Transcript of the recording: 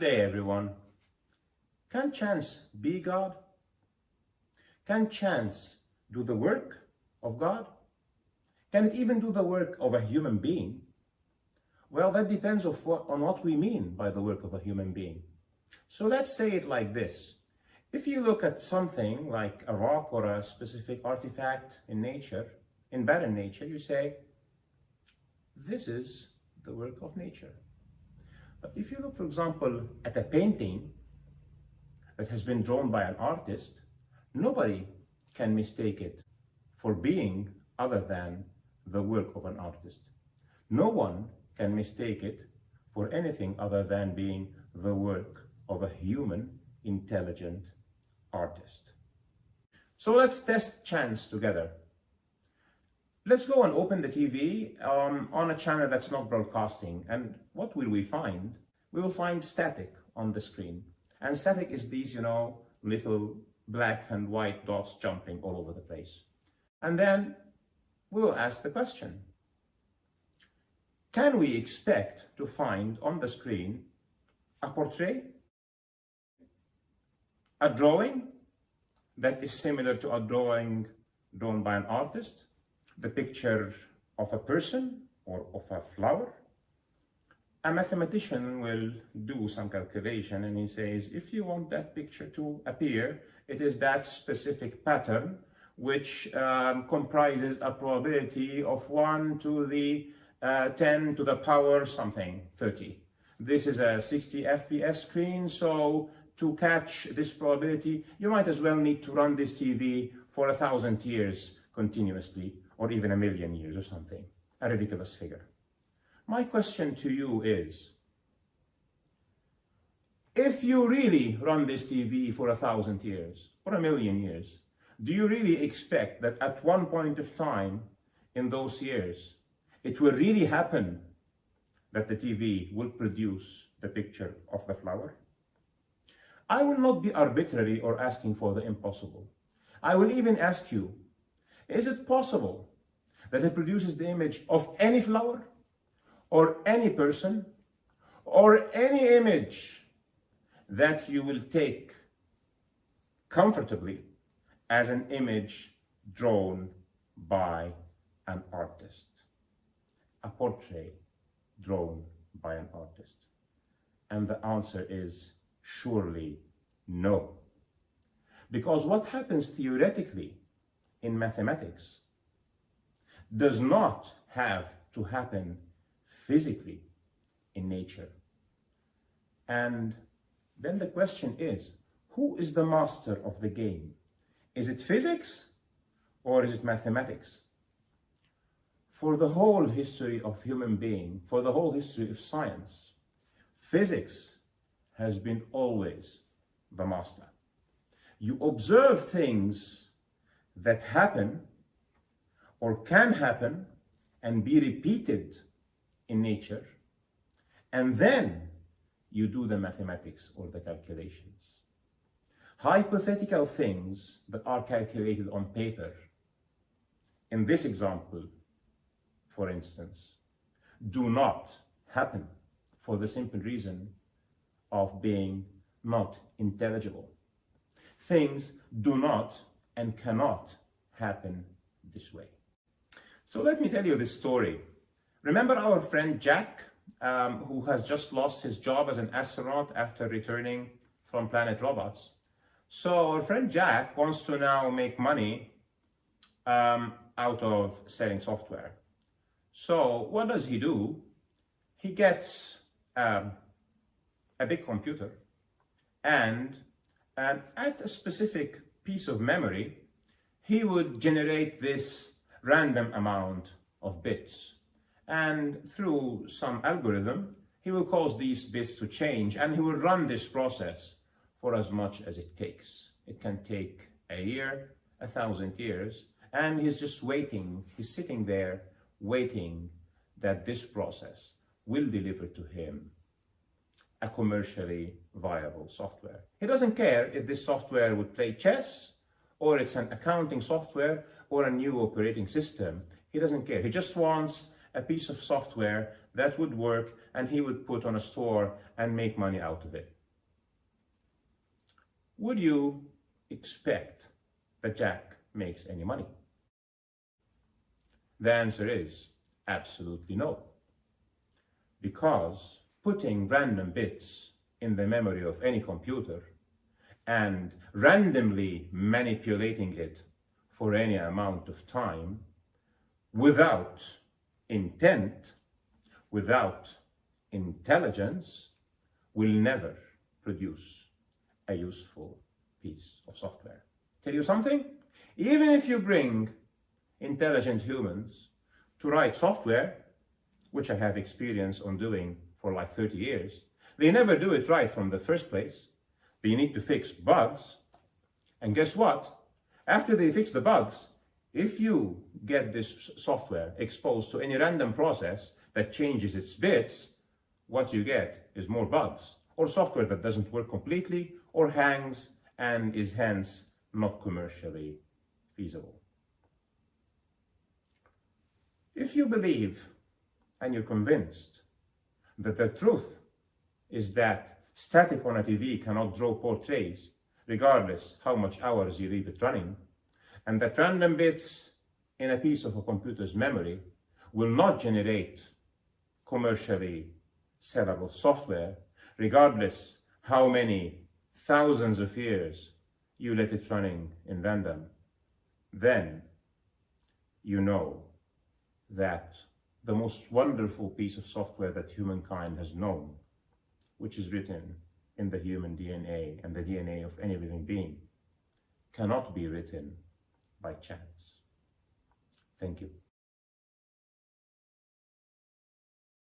Hey everyone, can chance be God? Can chance do the work of God? Can it even do the work of a human being? Well, that depends on what we mean by the work of a human being. So let's say it like this. If you look at something like a rock or a specific artifact in nature, in barren nature, you say, this is the work of nature. But if you look, for example, at a painting that has been drawn by an artist, nobody can mistake it for being other than the work of an artist. No one can mistake it for anything other than being the work of a human, intelligent artist. So let's test chance together. Let's go and open the TV on a channel that's not broadcasting. And what will we find? We will find static on the screen. And static is these, little black and white dots jumping all over the place. And then we will ask the question, can we expect to find on the screen a portrait, a drawing that is similar to a drawing drawn by an artist, the picture of a person or of a flower? A mathematician will do some calculation and he says, if you want that picture to appear, it is that specific pattern which comprises a probability of 1 to the 10 to the power something, 30. This is a 60 FPS screen, so to catch this probability, you might as well need to run this TV for 1,000 years continuously, or even 1,000,000 years or something, a ridiculous figure. My question to you is, if you really run this TV for 1,000 years or 1,000,000 years, do you really expect that at one point of time in those years, it will really happen that the TV will produce the picture of the flower? I will not be arbitrary or asking for the impossible. I will even ask you, is it possible that it produces the image of any flower or any person or any image that you will take comfortably as an image drawn by an artist, a portrait drawn by an artist? And the answer is surely no. Because what happens theoretically in mathematics does not have to happen physically in nature. And then the question is, who is the master of the game? Is it physics or is it mathematics? For the whole history of human being, for the whole history of science, physics has been always the master. You observe things that happen or can happen and be repeated in nature, and then you do the mathematics or the calculations. Hypothetical things that are calculated on paper, in this example, for instance, do not happen for the simple reason of being not intelligible. Things do not and cannot happen this way. So let me tell you this story. Remember our friend Jack, who has just lost his job as an astronaut after returning from Planet Robots? So our friend Jack wants to now make money out of selling software. So what does he do? He gets a big computer, and at a specific piece of memory, he would generate this random amount of bits. And through some algorithm, he will cause these bits to change, and he will run this process for as much as it takes. It can take a year, 1,000 years, and he's just waiting. He's sitting there waiting that this process will deliver to him a commercially viable software. He doesn't care if this software would play chess, or it's an accounting software, or a new operating system. He doesn't care. He just wants a piece of software that would work and he would put on a store and make money out of it. would you expect that Jack makes any money? The answer is absolutely no. Because putting random bits in the memory of any computer and randomly manipulating it for any amount of time without intent, without intelligence, will never produce a useful piece of software. Tell you something? Even if you bring intelligent humans to write software, which I have experience on doing for like 30 years, they never do it right from the first place. They need to fix bugs. And guess what? After they fix the bugs, if you get this software exposed to any random process that changes its bits, what you get is more bugs, or software that doesn't work completely, or hangs and is hence not commercially feasible. If you believe and you're convinced that the truth is that static on a TV cannot draw portraits regardless how much hours you leave it running, and that random bits in a piece of a computer's memory will not generate commercially sellable software regardless how many thousands of years you let it running in random, then you know that the most wonderful piece of software that humankind has known, which is written in the human DNA and the DNA of any living being, cannot be written by chance. Thank you.